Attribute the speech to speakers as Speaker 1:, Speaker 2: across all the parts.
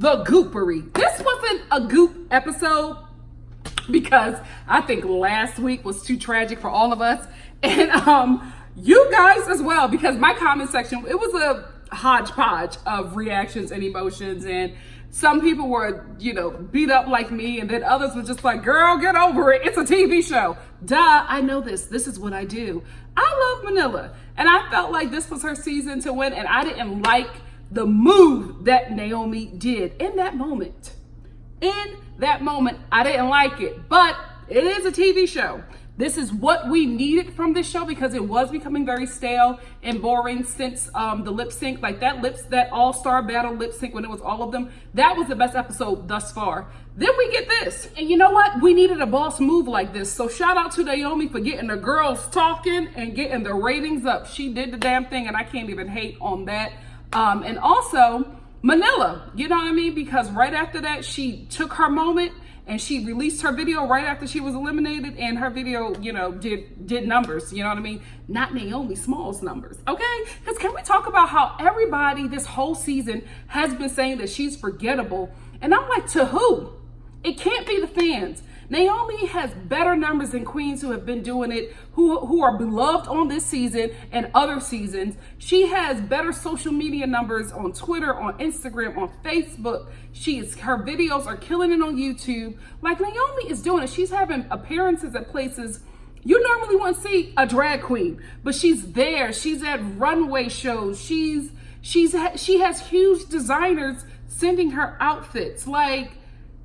Speaker 1: the goopery. This wasn't a goop episode because I think last week was too tragic for all of us. And you guys as well, because my comment section, it was a hodgepodge of reactions and emotions. And some people were, beat up like me. And then others were just like, girl, get over it. It's a TV show. Duh, I know this. This is what I do. I love Manila. And I felt like this was her season to win. And I didn't like the move that Naomi did in that moment. In that moment, I didn't like it. But it is a TV show. This is what we needed from this show because it was becoming very stale and boring since the lip sync, like that all-star battle lip sync when it was all of them. That was the best episode thus far. Then we get this. And you know what? We needed a boss move like this. So shout out to Naomi for getting the girls talking and getting the ratings up. She did the damn thing and I can't even hate on that. And also Manila, you know what I mean? Because right after that, she took her moment and she released her video right after she was eliminated, and her video, did numbers, you know what I mean? Not Naomi Smalls numbers, okay? Because can we talk about how everybody this whole season has been saying that she's forgettable? And I'm like, to who? It can't be the fans. Naomi has better numbers than queens who have been doing it, who are beloved on this season and other seasons. She has better social media numbers on Twitter, on Instagram, on Facebook. Her videos are killing it on YouTube. Like Naomi is doing it. She's having appearances at places you normally wouldn't see a drag queen, but she's there. She's at runway shows. She has huge designers sending her outfits. Like,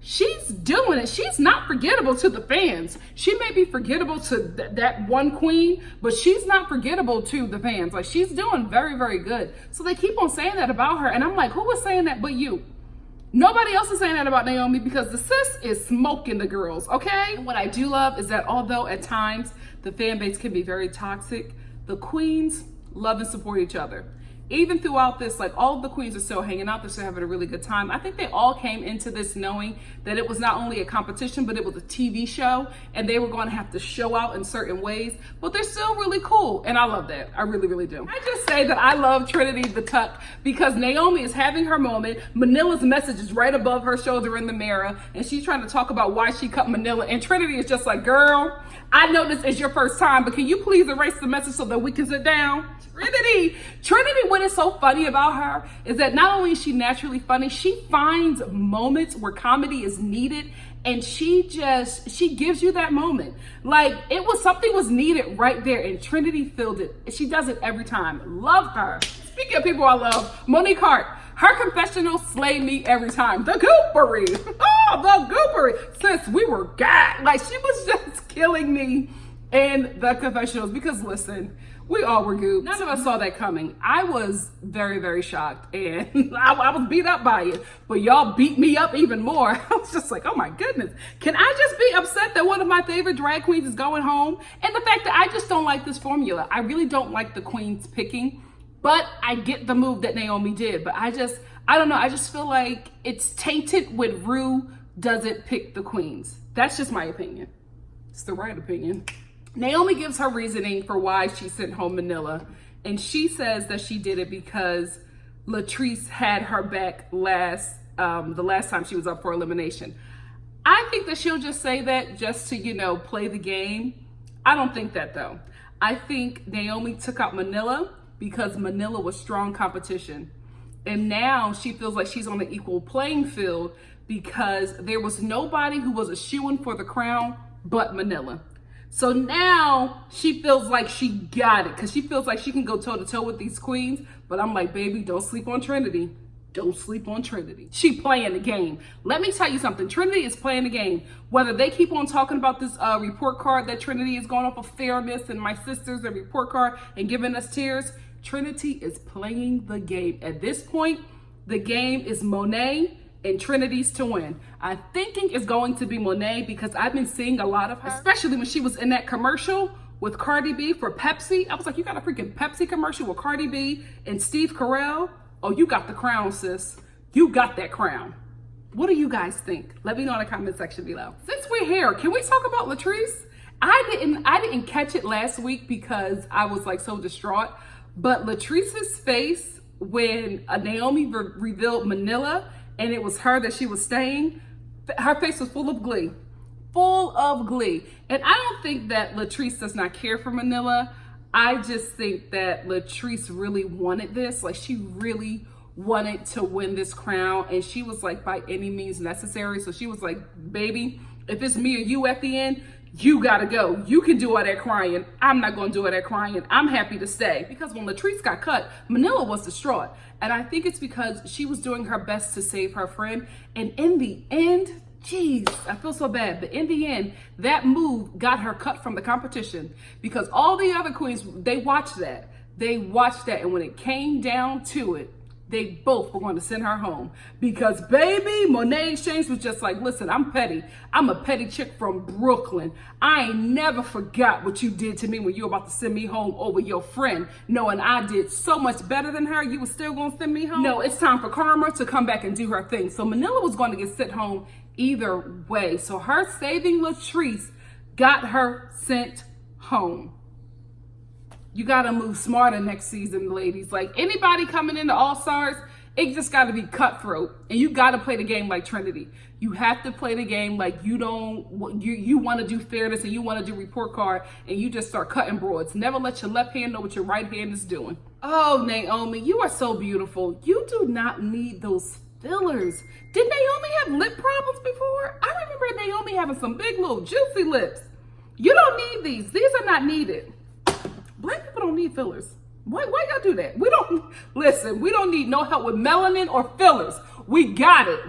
Speaker 1: she's doing it. She's not forgettable to the fans. She may be forgettable to that one queen, but she's not forgettable to the fans. Like, she's doing very, very good. So they keep on saying that about her. And I'm like, who was saying that but you? Nobody else is saying that about Naomi because the sis is smoking the girls, okay? And what I do love is that although at times the fan base can be very toxic, the queens love and support each other. Even throughout this, like all of the queens are still hanging out, they're still having a really good time. I think they all came into this knowing that it was not only a competition, but it was a TV show and they were going to have to show out in certain ways, but they're still really cool. And I love that. I really, really do. I just say that I love Trinity the Tuck because Naomi is having her moment. Manila's message is right above her shoulder in the mirror and she's trying to talk about why she cut Manila. And Trinity is just like, girl, I know this is your first time, but can you please erase the message so that we can sit down? Trinity, what is so funny about her is that not only is she naturally funny, she finds moments where comedy is needed and she gives you that moment. Like something was needed right there and Trinity filled it. She does it every time. Love her. Speaking of people I love, Monique Hart. Her confessional slayed me every time. The goopery. Oh, the goopery. Sis, we were gagged. Like she was just killing me in the confessionals because listen, we all were gooped. None of us saw that coming. I was very, very shocked and I was beat up by it, but y'all beat me up even more. I was just like, oh my goodness. Can I just be upset that one of my favorite drag queens is going home? And the fact that I just don't like this formula. I really don't like the queens picking, but I get the move that Naomi did. But I don't know. I just feel like it's tainted when Ru doesn't pick the queens. That's just my opinion. It's the right opinion. Naomi gives her reasoning for why she sent home Manila, and she says that she did it because Latrice had her back the last time she was up for elimination. I think that she'll just say that just to, play the game. I don't think that though. I think Naomi took out Manila because Manila was strong competition. And now she feels like she's on an equal playing field because there was nobody who was a shoo-in for the crown but Manila. So now she feels like she got it because she feels like she can go toe to toe with these queens. But I'm like, baby, don't sleep on Trinity. Don't sleep on Trinity. She playing the game. Let me tell you something. Trinity is playing the game. Whether they keep on talking about this report card that Trinity is going off of fairness and my sisters and report card and giving us tears, Trinity is playing the game. At this point, the game is Monet and Trinity's to win. I'm thinking it's going to be Monet because I've been seeing a lot of her, especially when she was in that commercial with Cardi B for Pepsi. I was like, you got a freaking Pepsi commercial with Cardi B and Steve Carell? Oh, you got the crown, sis. You got that crown. What do you guys think? Let me know in the comment section below. Since we're here, can we talk about Latrice? I didn't catch it last week because I was like so distraught, but Latrice's face when Naomi revealed Manila and it was her that she was staying, her face was full of glee. Full of glee. And I don't think that Latrice does not care for Manila. I just think that Latrice really wanted this. Like, she really wanted to win this crown, and she was like, by any means necessary. So she was like, baby, if it's me or you at the end, you gotta go. You can do all that crying. I'm not gonna do all that crying. I'm happy to stay. Because when Latrice got cut, Manila was distraught. And I think it's because she was doing her best to save her friend. And in the end, jeez, I feel so bad. But in the end, that move got her cut from the competition. Because all the other queens, they watched that. They watched that. And when it came down to it, they both were going to send her home. Because baby, Monet Exchange was just like, listen, I'm petty. I'm a petty chick from Brooklyn. I ain't never forgot what you did to me when you were about to send me home over your friend, knowing I did so much better than her. You were still going to send me home? No, it's time for karma to come back and do her thing. So Manila was going to get sent home either way. So her saving Latrice got her sent home. You gotta move smarter next season, ladies. Like, anybody coming into All Stars, it just gotta be cutthroat. And you gotta play the game like Trinity. You have to play the game like you wanna do fairness and you wanna do report card, and you just start cutting broads. Never let your left hand know what your right hand is doing. Oh, Naomi, you are so beautiful. You do not need those fillers. Did Naomi have lip problems before? I remember Naomi having some big little juicy lips. You don't need these. These are not needed. Black people don't need fillers. Why y'all do that? We don't need no help with melanin or fillers. We got it.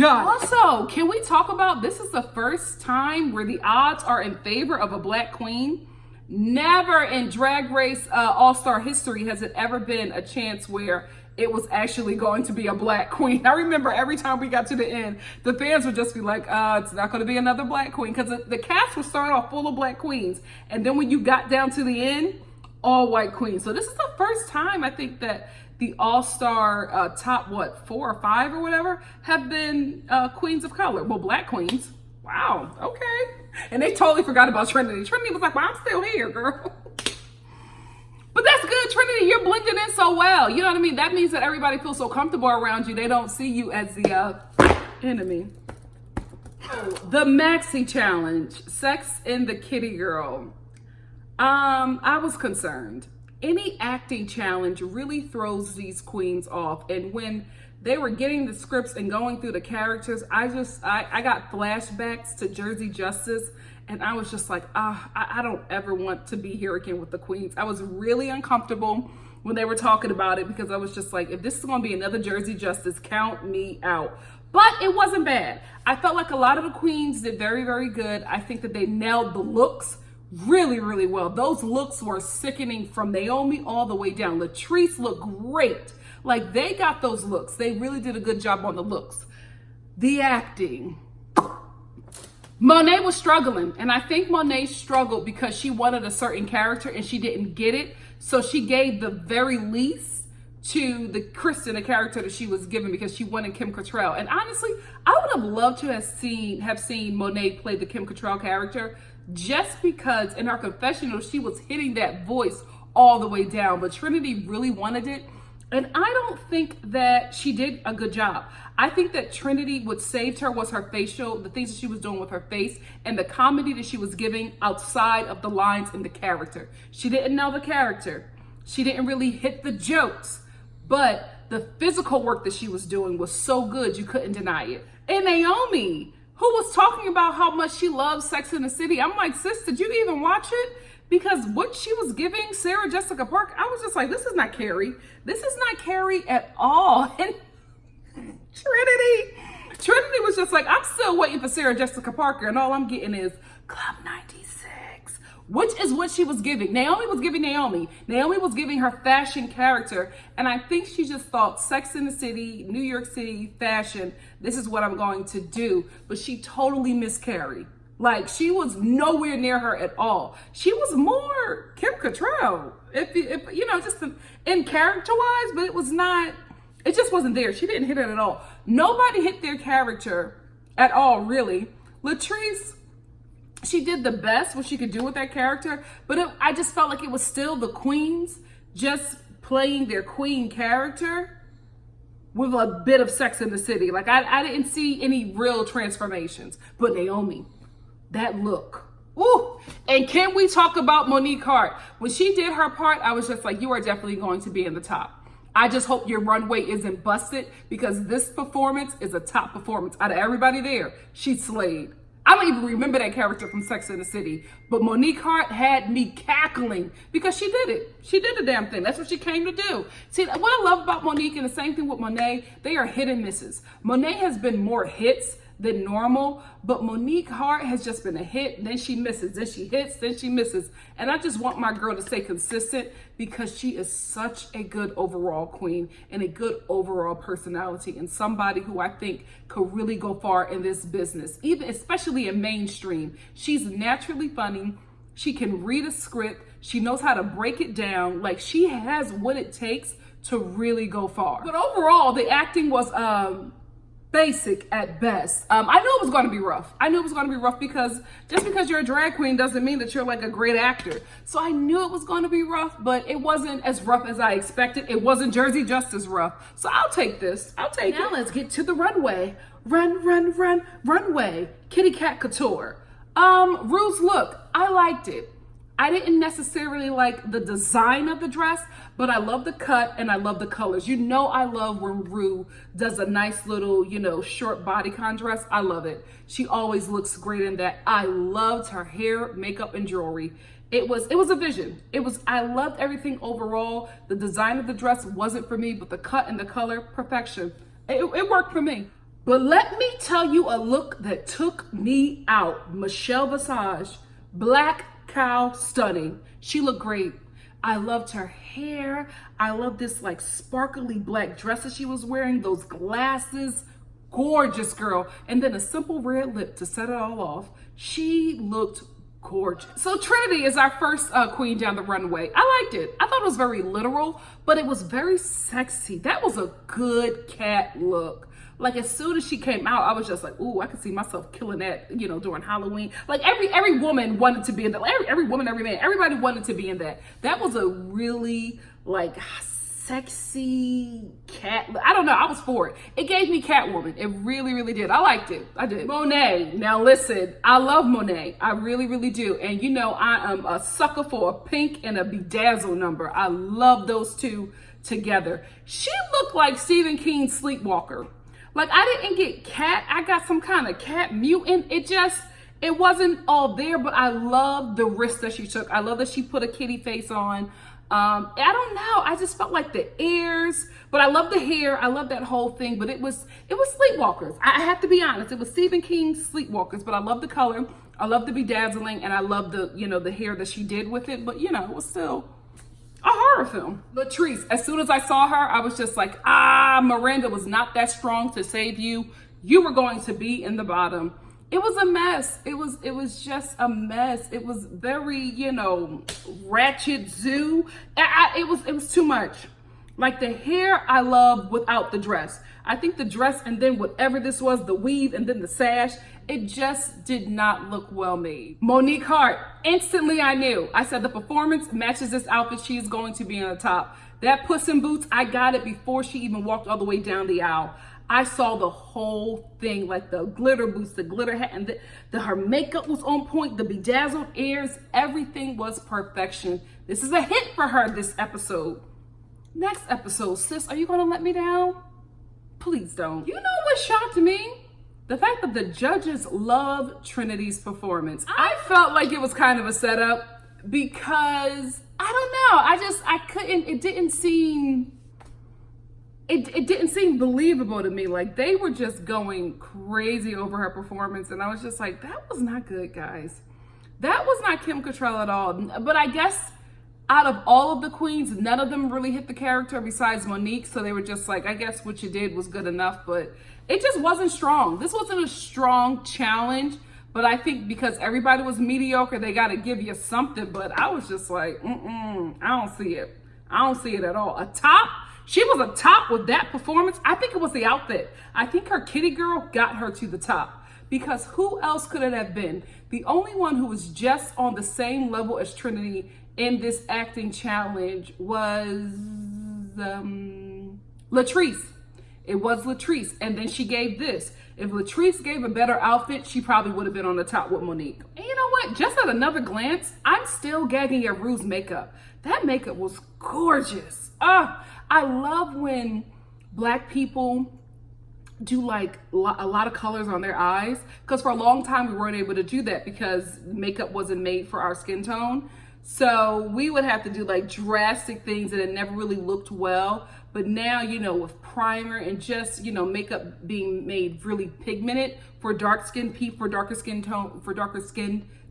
Speaker 1: Also, can we talk about, this is the first time where the odds are in favor of a black queen. Never in Drag Race All-Star history has it ever been a chance where it was actually going to be a black queen. I remember every time we got to the end, the fans would just be like, it's not going to be another black queen. Because the cast was starting off full of black queens. And then when you got down to the end, all white queens. So this is the first time I think that the All-Star top, 4 or 5 or whatever, have been queens of color. Well, black queens. Wow, okay. And they totally forgot about Trinity. Trinity was like, well, I'm still here, girl. But that's good, Trinity. You're blending in so well. You know what I mean? That means that everybody feels so comfortable around you. They don't see you as the enemy. The Maxi Challenge, Sex and the Kitty Girl. I was concerned. Any acting challenge really throws these queens off. And when they were getting the scripts and going through the characters, I got flashbacks to Jersey Justice. And I was just like, I don't ever want to be here again with the queens. I was really uncomfortable when they were talking about it, because I was just like, if this is going to be another Jersey Justice, count me out. But it wasn't bad. I felt like a lot of the queens did very, very good. I think that they nailed the looks really, really well. Those looks were sickening from Naomi all the way down. Latrice looked great. Like, they got those looks. They really did a good job on the looks. The acting. Monet was struggling, and I think Monet struggled because she wanted a certain character and she didn't get it. So she gave the very least to the Kristen, the character that she was given, because she wanted Kim Cattrall. And honestly, I would have loved to have seen Monet play the Kim Cattrall character, just because in her confessional she was hitting that voice all the way down. But Trinity really wanted it, and I don't think that she did a good job. I think that Trinity, what saved her was her facial, the things that she was doing with her face, and the comedy that she was giving outside of the lines in the character. She didn't know the character. She didn't really hit the jokes, but the physical work that she was doing was so good, you couldn't deny it. And Naomi, who was talking about how much she loves Sex and the City, I'm like, sis, did you even watch it? Because what she was giving Sarah Jessica Parker, I was just like, this is not Carrie. This is not Carrie at all. And Trinity was just like, I'm still waiting for Sarah Jessica Parker, and all I'm getting is Club 96, which is what she was giving. Naomi was giving Naomi. Naomi was giving her fashion character, and I think she just thought Sex in the City, New York City fashion, this is what I'm going to do. But she totally missed Carrie. Like, she was nowhere near her at all. She was more Kim Cattrall, if you know, just in character-wise, but it was not. It just wasn't there. She didn't hit it at all. Nobody hit their character at all, really. Latrice, she did the best what she could do with that character, but I just felt like it was still the queens just playing their queen character. with a bit of Sex in the City. Like I didn't see any real transformations. But Naomi, that look. Ooh, and can we talk about Monique Hart? When she did her part, I was just like, you are definitely going to be in the top. I just hope your runway isn't busted, because this performance is a top performance. Out of everybody there, she slayed. I don't even remember that character from Sex and the City, but Monique Hart had me cackling because she did it. She did the damn thing. That's what she came to do. See, what I love about Monique, and the same thing with Monet, they are hit and misses. Monet has been more hits than normal, but Monique Hart has just been a hit, then she misses, then she hits, then she misses. And I just want my girl to stay consistent, because she is such a good overall queen and a good overall personality, and somebody who I think could really go far in this business, even especially in mainstream. She's naturally funny. She can read a script. She knows how to break it down. Like, she has what it takes to really go far. But overall, the acting was basic at best. I knew it was going to be rough. I knew it was going to be rough, because just because you're a drag queen doesn't mean that you're like a great actor. So I knew it was going to be rough, but it wasn't as rough as I expected. It wasn't Jersey Justice rough. So I'll take this. I'll take it. Now let's get to the runway. Runway. Kitty Cat Couture. Rue's look, I liked it. I didn't necessarily like the design of the dress, but I love the cut and I love the colors. You know, I love when Rue does a nice little, short bodycon dress. I love it. She always looks great in that. I loved her hair, makeup, and jewelry. It was a vision. I loved everything overall. The design of the dress wasn't for me, but the cut and the color, perfection. It worked for me. But let me tell you a look that took me out. Michelle Visage, black cow, stunning. She looked great. I loved her hair. I loved this like sparkly black dress that she was wearing, those glasses, gorgeous girl. And then a simple red lip to set it all off. She looked gorgeous. So Trinity is our first queen down the runway. I liked it. I thought it was very literal, but it was very sexy. That was a good cat look. Like, as soon as she came out, I was just like, ooh, I could see myself killing that, during Halloween. Like, every woman wanted to be in that. Like, every woman, every man, everybody wanted to be in that. That was a really, like, sexy cat. I don't know. I was for it. It gave me Catwoman. It really, really did. I liked it. I did. Monet. Now, listen, I love Monet. I really, really do. And, I am a sucker for a pink and a bedazzle number. I love those two together. She looked like Stephen King's Sleepwalker. Like, I didn't get cat. I got some kind of cat mutant. It wasn't all there, but I love the risk that she took. I love that she put a kitty face on. I don't know. I just felt like the ears, but I love the hair. I love that whole thing, but it was Sleepwalkers. I have to be honest. It was Stephen King's Sleepwalkers, but I love the color. I love the bedazzling, and I love the, the hair that she did with it, but it was still a horror film. Latrice, as soon as I saw her, I was just like, Miranda was not that strong to save you. You were going to be in the bottom. It was a mess. It was just a mess. It was very, ratchet zoo. It was too much. Like, the hair I love without the dress. I think the dress and then whatever this was, the weave and then the sash, it just did not look well made. Monique Hart, instantly I knew. I said the performance matches this outfit. She's going to be on the top. That Puss in Boots, I got it before she even walked all the way down the aisle. I saw the whole thing, like the glitter boots, the glitter hat, and her makeup was on point, the bedazzled ears, everything was perfection. This is a hit for her this episode. Next episode, sis, are you gonna let me down? Please don't. You know what shocked me? The fact that the judges love Trinity's performance. I felt like it was kind of a setup because, I don't know, I couldn't, it didn't seem believable to me. Like, they were just going crazy over her performance, and I was just like, that was not good, guys. That was not Kim Cattrall at all. But I guess out of all of the queens, none of them really hit the character besides Monique, so they were just like, I guess what you did was good enough, but it just wasn't strong. This wasn't a strong challenge, but I think because everybody was mediocre, they got to give you something, but I was just like, I don't see it. I don't see it at all. A top? She was a top with that performance. I think it was the outfit. I think her kitty girl got her to the top, because who else could it have been? The only one who was just on the same level as Trinity in this acting challenge was Latrice. It was Latrice. And then she gave this. If Latrice gave a better outfit, she probably would have been on the top with Monique. And you know what? Just at another glance, I'm still gagging at Ru's makeup. That makeup was gorgeous. I love when Black people do like a lot of colors on their eyes, because for a long time we weren't able to do that because makeup wasn't made for our skin tone. So we would have to do like drastic things and it never really looked well. But now, you know, with primer and just, you know, makeup being made really pigmented for darker skin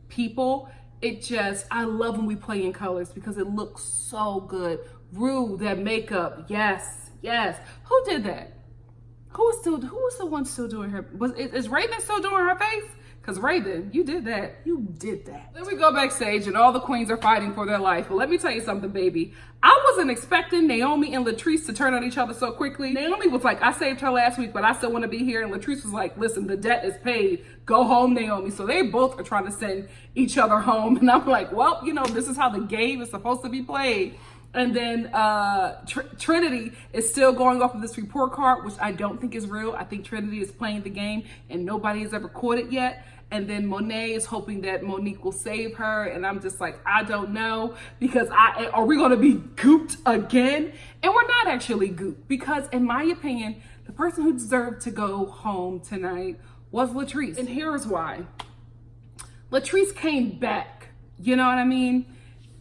Speaker 1: people, it just, I love when we play in colors because it looks so good. Ru, that makeup, yes. Who did that? Who was the one still doing her? Is Raven still doing her face? Because Raven, you did that. Then we go backstage and all the queens are fighting for their life. But let me tell you something, baby. I wasn't expecting Naomi and Latrice to turn on each other so quickly. Naomi was like, I saved her last week, but I still want to be here. And Latrice was like, listen, the debt is paid. Go home, Naomi. So they both are trying to send each other home. And I'm like, well, you know, this is how the game is supposed to be played. And then Trinity is still going off of this report card, which I don't think is real. I think Trinity is playing the game and nobody has ever caught it yet. And then Monet is hoping that Monique will save her. And I'm just like, I don't know, because are we going to be gooped again? And we're not actually gooped, because in my opinion, the person who deserved to go home tonight was Latrice. And here's why. Latrice came back, you know what I mean?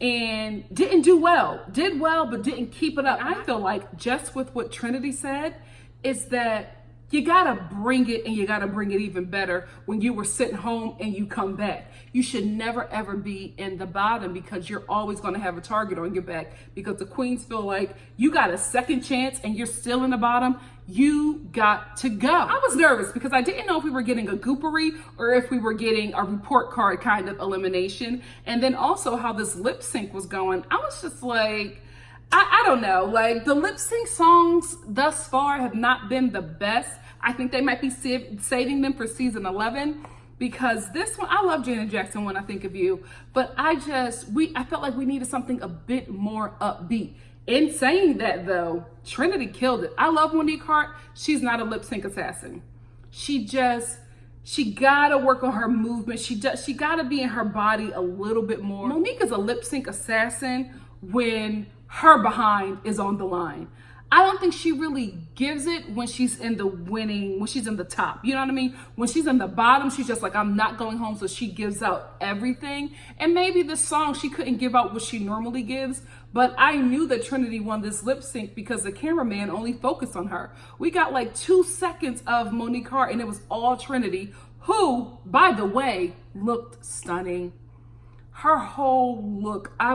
Speaker 1: And didn't do well. Did well, but didn't keep it up. I feel like just with what Trinity said is that you gotta bring it, and you gotta bring it even better when you were sitting home and you come back. You should never ever be in the bottom, because you're always gonna have a target on your back, because the queens feel like you got a second chance and you're still in the bottom. You got to go. I was nervous because I didn't know if we were getting a goopery or if we were getting a report card kind of elimination. And then also how this lip sync was going. I was just like, I don't know, like the lip sync songs thus far have not been the best. I think they might be saving them for season 11, because this one, I love Janet Jackson When I Think of You, but I felt like we needed something a bit more upbeat. In saying that though, Trinity killed it. I love Monique Hart. She's not a lip sync assassin. She gotta work on her movement. She gotta be in her body a little bit more. Monique is a lip sync assassin when her behind is on the line. I don't think she really gives it when she's in the top. You know what I mean? When she's in the bottom, she's just like, I'm not going home. So she gives out everything. And maybe this song, she couldn't give out what she normally gives. But I knew that Trinity won this lip sync because the cameraman only focused on her. We got like 2 seconds of Monique Hart and it was all Trinity, who, by the way, looked stunning. Her whole look, I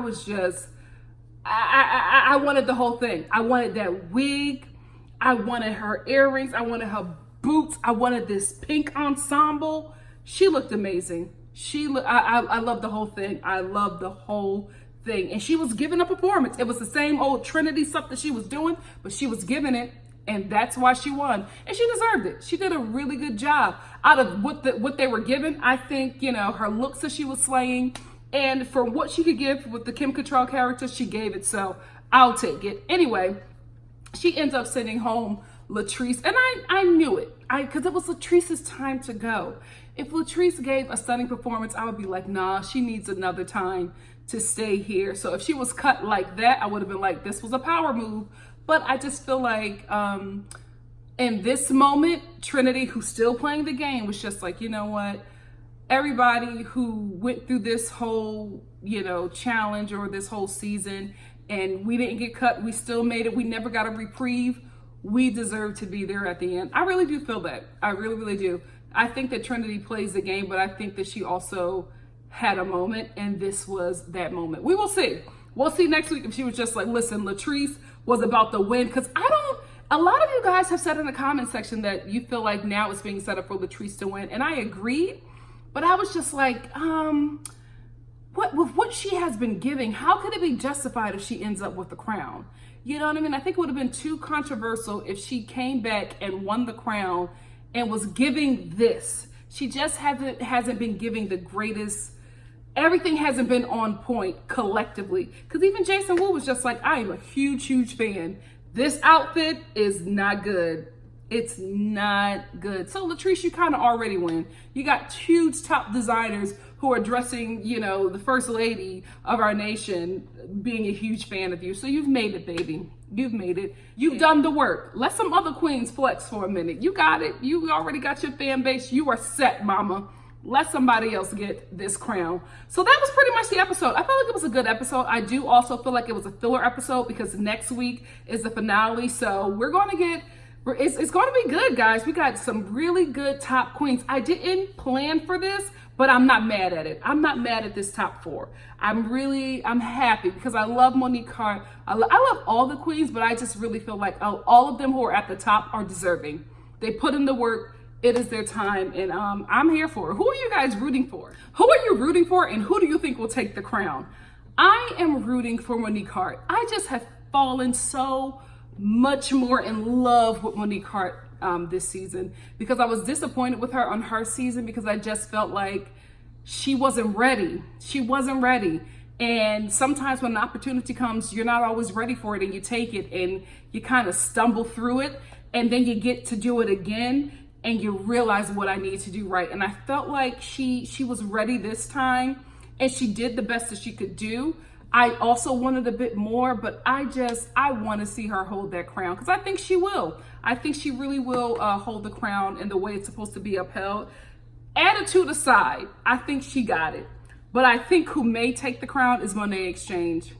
Speaker 1: wanted the whole thing. I wanted that wig. I wanted her earrings. I wanted her boots. I wanted this pink ensemble. She looked amazing. I love the whole thing. I love the whole thing. And she was giving a performance. It was the same old Trinity stuff that she was doing, but she was giving it. And that's why she won. And she deserved it. She did a really good job. Out of what they were given, I think, you know, her looks that she was slaying, and for what she could give with the Kim Cattrall character, she gave it. So I'll take it. Anyway, she ends up sending home Latrice. And I knew it. Because it was Latrice's time to go. If Latrice gave a stunning performance, I would be like, nah, she needs another time to stay here. So if she was cut like that, I would have been like, this was a power move. But I just feel like in this moment, Trinity, who's still playing the game, was just like, you know what? Everybody who went through this whole, you know, challenge or this whole season, and we didn't get cut, we still made it, we never got a reprieve, we deserve to be there at the end. I really do feel that. I really, really do. I think that Trinity plays the game, but I think that she also had a moment, and this was that moment. We will see. We'll see next week if she was just like, listen, Latrice was about to win, because a lot of you guys have said in the comment section that you feel like now it's being set up for Latrice to win, and I agreed. But I was just like, with what she has been giving, how could it be justified if she ends up with the crown? You know what I mean? I think it would have been too controversial if she came back and won the crown and was giving this. She just hasn't been giving the greatest. Everything hasn't been on point collectively. Because even Jason Wu was just like, I am a huge, huge fan. This outfit is not good. It's not good. So Latrice, you kind of already win. You got two top designers who are dressing, you know, the first lady of our nation being a huge fan of you. So you've made it, baby. You've made it. You've done the work. Let some other queens flex for a minute. You got it. You already got your fan base. You are set, mama. Let somebody else get this crown. So that was pretty much the episode. I felt like it was a good episode. I do also feel like it was a filler episode because next week is the finale. So we're going to get... It's going to be good, guys. We got some really good top queens. I didn't plan for this, but I'm not mad at it. I'm not mad at this top 4. I'm happy because I love Monique Hart. I love all the queens, but I just really feel like all of them who are at the top are deserving. They put in the work. It is their time, and I'm here for it. Who are you guys rooting for? Who are you rooting for, and who do you think will take the crown? I am rooting for Monique Hart. I just have fallen so much more in love with Monique Hart this season because I was disappointed with her on her season because I just felt like she wasn't ready. She wasn't ready. And sometimes when an opportunity comes, you're not always ready for it and you take it and you kind of stumble through it and then you get to do it again and you realize what I need to do right. And I felt like she was ready this time and she did the best that she could do. I also wanted a bit more, but I want to see her hold that crown because I think she will. I think she really will hold the crown in the way it's supposed to be upheld. Attitude aside, I think she got it. But I think who may take the crown is Monet X Change.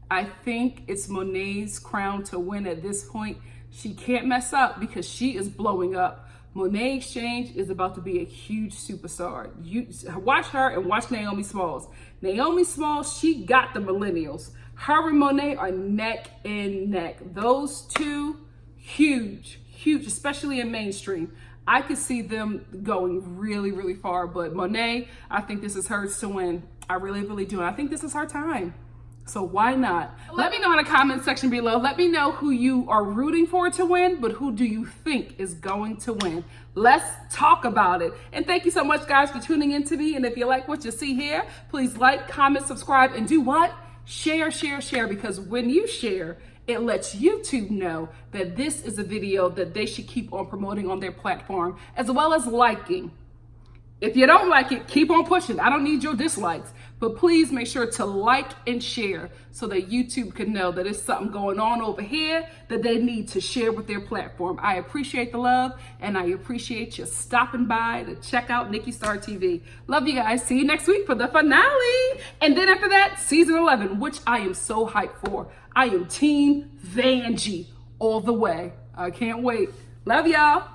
Speaker 1: I think it's Monet's crown to win at this point. She can't mess up because she is blowing up. Monet X Change is about to be a huge superstar. You watch her and watch Naomi Smalls. Naomi Smalls, she got the millennials. Her and Monet are neck and neck. Those two, huge, especially in mainstream. I could see them going really, really far. But Monet, I think this is hers to win. I really, really do. And I think this is her time. So why not? Let me know in the comment section below. Let me know who you are rooting for to win, but who do you think is going to win? Let's talk about it. And thank you so much, guys, for tuning in to me. And if you like what you see here, please like, comment, subscribe, and do what? Share, because when you share, it lets YouTube know that this is a video that they should keep on promoting on their platform, as well as liking. If you don't like it, keep on pushing. I don't need your dislikes. But please make sure to like and share so that YouTube can know that it's something going on over here that they need to share with their platform. I appreciate the love and I appreciate you stopping by to check out NikkiStar TV. Love you guys. See you next week for the finale. And then after that, season 11, which I am so hyped for. I am Team Vanjie all the way. I can't wait. Love y'all.